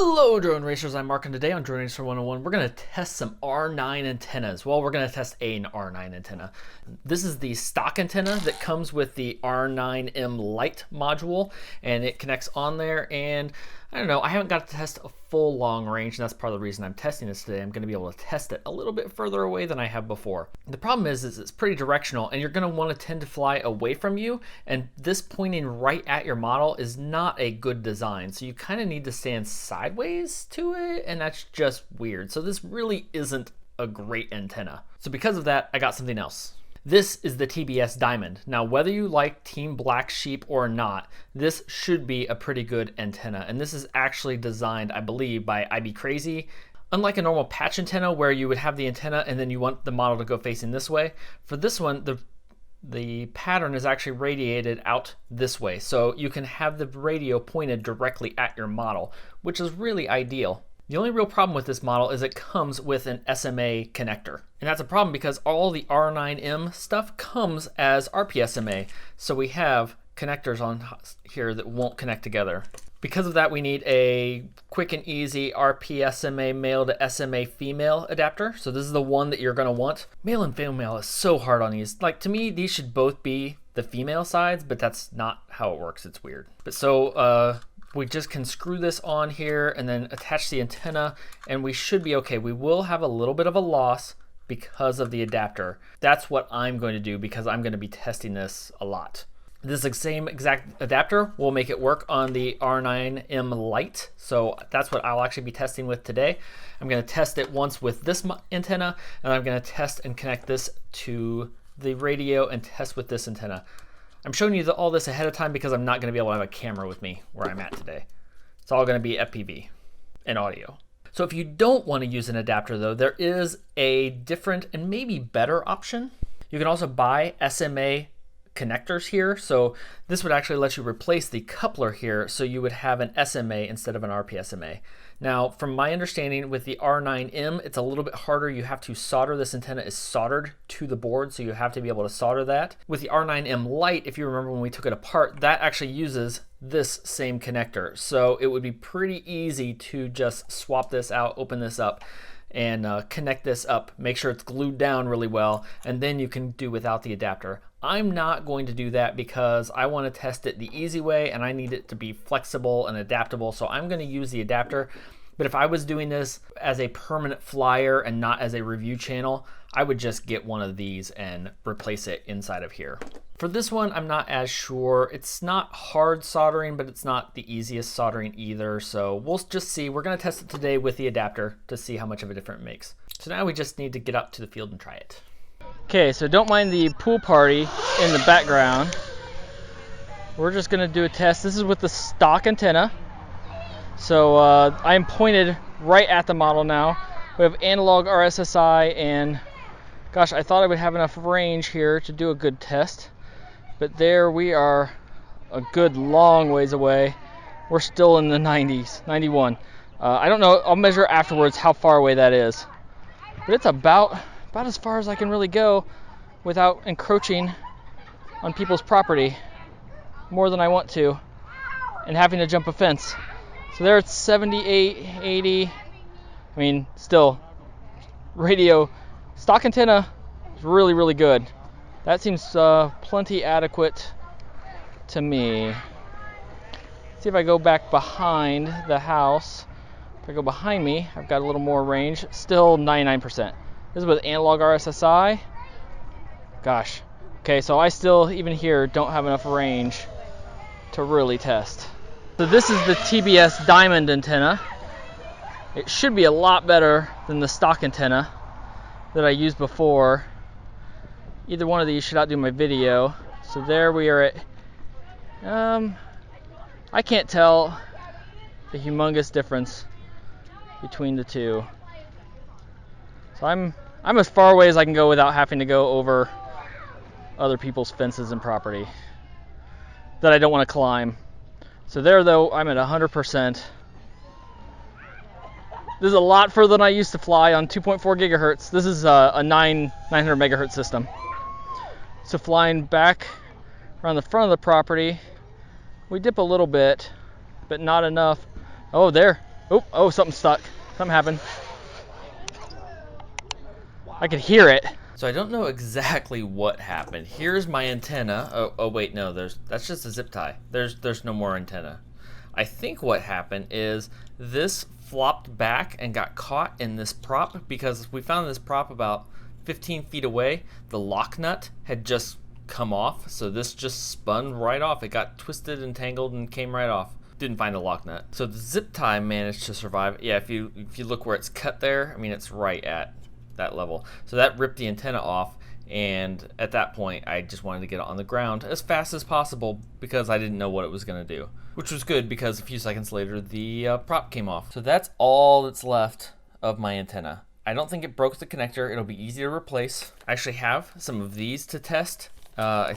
Hello drone racers, I'm Mark, and today on Drone Racer 101 we're going to test some R9 antennas. Well, we're going to test an R9 antenna. This is the stock antenna that comes with the R9M Lite module, and it connects on there. And I don't know, I haven't got to test a full long range, and that's part of the reason I'm testing this today. I'm going to be able to test it a little bit further away than I have before. The problem is it's pretty directional, and you're going to want to tend to fly away from you, and this pointing right at your model is not a good design. So you kind of need to stand sideways to it, and that's just weird. So this really isn't a great antenna. So because of that, I got something else. This is the TBS Diamond. Now, whether you like Team Black Sheep or not, this should be a pretty good antenna. And this is actually designed, I believe, by IBCrazy. Unlike a normal patch antenna where you would have the antenna and then you want the model to go facing this way, for this one, the pattern is actually radiated out this way. So you can have the radio pointed directly at your model, which is really ideal. The only real problem with this model is it comes with an SMA connector. And that's a problem because all the R9M stuff comes as RPSMA. So we have connectors on here that won't connect together. Because of that, we need a quick and easy RPSMA male to SMA female adapter. So this is the one that you're gonna want. Male and female is so hard on these. Like, to me, these should both be the female sides, but that's not how it works. It's weird. But so, we just can screw this on here and then attach the antenna, and we should be okay. We will have a little bit of a loss because of the adapter. That's what I'm going to do because I'm going to be testing this a lot. This same exact adapter will make it work on the R9M Lite. So that's what I'll actually be testing with today. I'm going to test it once with this antenna, and I'm going to test and connect this to the radio and test with this antenna. I'm showing you all this ahead of time because I'm not going to be able to have a camera with me where I'm at today. It's all going to be FPV and audio. So if you don't want to use an adapter though, there is a different and maybe better option. You can also buy SMA connectors here. So this would actually let you replace the coupler here, so you would have an SMA instead of an RPSMA. Now, from my understanding with the R9M, it's a little bit harder. You have to solder. This antenna is soldered to the board, so you have to be able to solder that. With the R9M Lite, if you remember when we took it apart, that actually uses this same connector. So it would be pretty easy to just swap this out, open this up, and connect this up, make sure it's glued down really well, and then you can do without the adapter. I'm not going to do that because I want to test it the easy way, and I need it to be flexible and adaptable, so I'm going to use the adapter. But if I was doing this as a permanent flyer and not as a review channel, I would just get one of these and replace it inside of here. For this one, I'm not as sure. It's not hard soldering, but it's not the easiest soldering either. So we'll just see. We're going to test it today with the adapter to see how much of a difference it makes. So now we just need to get out to the field and try it. Okay, so don't mind the pool party in the background. We're just going to do a test. This is with the stock antenna. So I'm pointed right at the model now. We have analog RSSI, and gosh, I thought I would have enough range here to do a good test. But there we are, a good long ways away. We're still in the 90s, 91. I don't know, I'll measure afterwards how far away that is. But it's about as far as I can really go without encroaching on people's property more than I want to and having to jump a fence. So there it's 78, 80. I mean, still, radio, stock antenna is really, really good. That seems plenty adequate to me. See if I go back behind the house. If I go behind me, I've got a little more range. Still 99%. This is with analog RSSI. Gosh. Okay, so I still, even here, don't have enough range to really test. So this is the TBS Diamond Antenna. It should be a lot better than the stock antenna that I used before. Either one of these should outdo my video. So there we are at, I can't tell the humongous difference between the two. So I'm as far away as I can go without having to go over other people's fences and property that I don't want to climb. So there though, I'm at 100%. This is a lot further than I used to fly on 2.4 gigahertz. This is a 900 megahertz system. So flying back around the front of the property, we dip a little bit, but not enough. Oh, there. Oh, something stuck. Something happened. I could hear it. So I don't know exactly what happened. Here's my antenna. Oh wait, no, that's just a zip tie. There's no more antenna. I think what happened is this flopped back and got caught in this prop because we found this prop about 15 feet away. The lock nut had just come off, so this just spun right off. It got twisted and tangled and came right off. Didn't find a lock nut. So the zip tie managed to survive. Yeah, if you look where it's cut there, I mean it's right at that level. So that ripped the antenna off, and at that point I just wanted to get it on the ground as fast as possible because I didn't know what it was going to do. Which was good because a few seconds later the prop came off. So that's all that's left of my antenna. I don't think it broke the connector. It'll be easy to replace. I actually have some of these to test.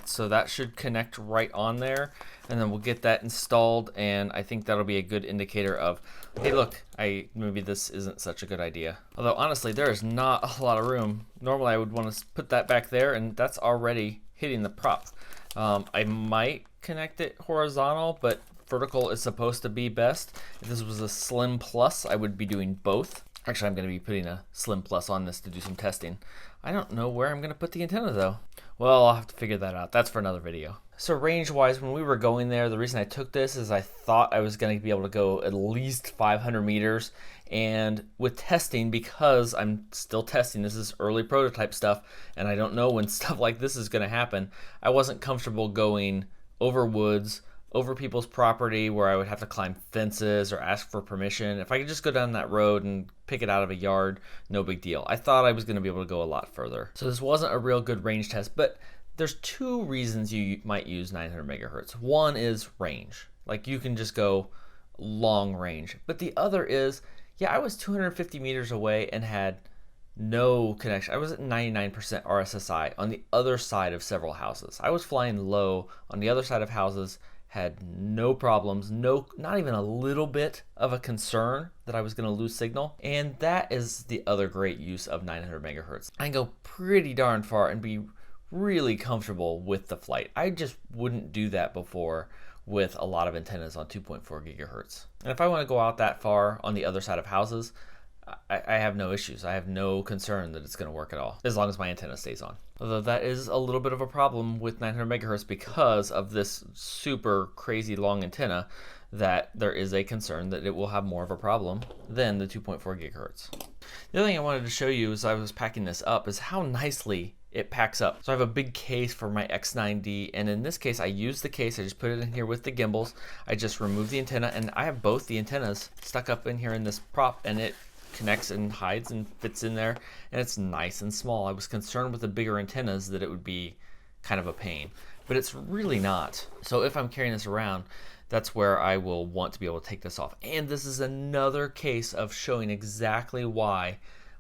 So that should connect right on there, and then we'll get that installed, and I think that'll be a good indicator of, hey look, maybe this isn't such a good idea. Although honestly, there is not a lot of room. Normally I would want to put that back there, and that's already hitting the prop. I might connect it horizontal, but vertical is supposed to be best. If this was a Slim Plus, I would be doing both. Actually, I'm going to be putting a Slim Plus on this to do some testing. I don't know where I'm going to put the antenna though. Well, I'll have to figure that out. That's for another video. So range-wise, when we were going there, the reason I took this is I thought I was going to be able to go at least 500 meters. And with testing, because I'm still testing, this is early prototype stuff, and I don't know when stuff like this is going to happen, I wasn't comfortable going over woods, over people's property where I would have to climb fences or ask for permission. If I could just go down that road and pick it out of a yard, no big deal. I thought I was going to be able to go a lot further. So this wasn't a real good range test, but there's two reasons you might use 900 megahertz. One is range. Like you can just go long range. But the other is, yeah, I was 250 meters away and had no connection. I was at 99% RSSI on the other side of several houses. I was flying low on the other side of houses, had no problems, not even a little bit of a concern that I was going to lose signal. And that is the other great use of 900 megahertz. I can go pretty darn far and be really comfortable with the flight. I just wouldn't do that before with a lot of antennas on 2.4 gigahertz. And if I want to go out that far on the other side of houses, I have no issues. I have no concern that it's going to work at all, as long as my antenna stays on. Although that is a little bit of a problem with 900 megahertz because of this super crazy long antenna, that there is a concern that it will have more of a problem than the 2.4 gigahertz. The other thing I wanted to show you as I was packing this up is how nicely it packs up. So I have a big case for my X9D, and in this case I used the case. I just put it in here with the gimbals. I just removed the antenna, and I have both the antennas stuck up in here in this prop, and it connects and hides and fits in there, and it's nice and small. I was concerned with the bigger antennas that it would be kind of a pain, but it's really not. So if I'm carrying this around, that's where I will want to be able to take this off. And this is another case of showing exactly why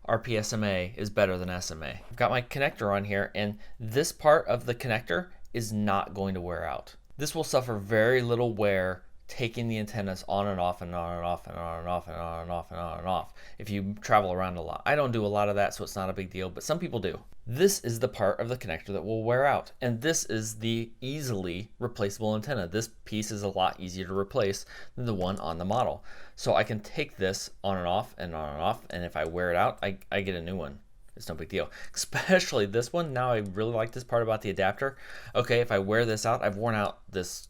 RPSMA is better than SMA. I've got my connector on here, and this part of the connector is not going to wear out. This will suffer very little wear taking the antennas on and off and on and off and on and off and on and off and on and off if you travel around a lot. I don't do a lot of that, so it's not a big deal, but some people do. This is the part of the connector that will wear out, and this is the easily replaceable antenna. This piece is a lot easier to replace than the one on the model. So I can take this on and off and on and off, and if I wear it out, I get a new one. It's no big deal. Especially this one. Now I really like this part about the adapter. Okay, if I wear this out, I've worn out this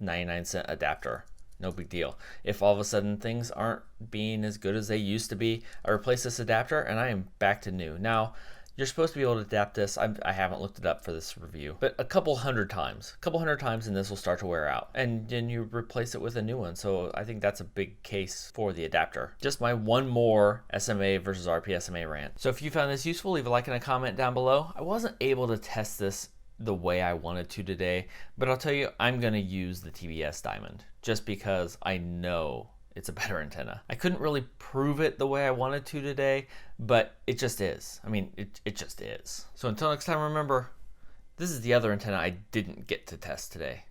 99-cent adapter. No big deal. If all of a sudden things aren't being as good as they used to be, I replace this adapter and I am back to new. Now, you're supposed to be able to adapt this. I haven't looked it up for this review, but a couple hundred times and this will start to wear out, and then you replace it with a new one. So I think that's a big case for the adapter. Just my one more SMA versus RPSMA rant. So if you found this useful, leave a like and a comment down below. I wasn't able to test this the way I wanted to today, but I'll tell you, I'm going to use the TBS Diamond just because I know it's a better antenna. I couldn't really prove it the way I wanted to today, but it just is. I mean, it just is. So until next time, remember, this is the other antenna I didn't get to test today.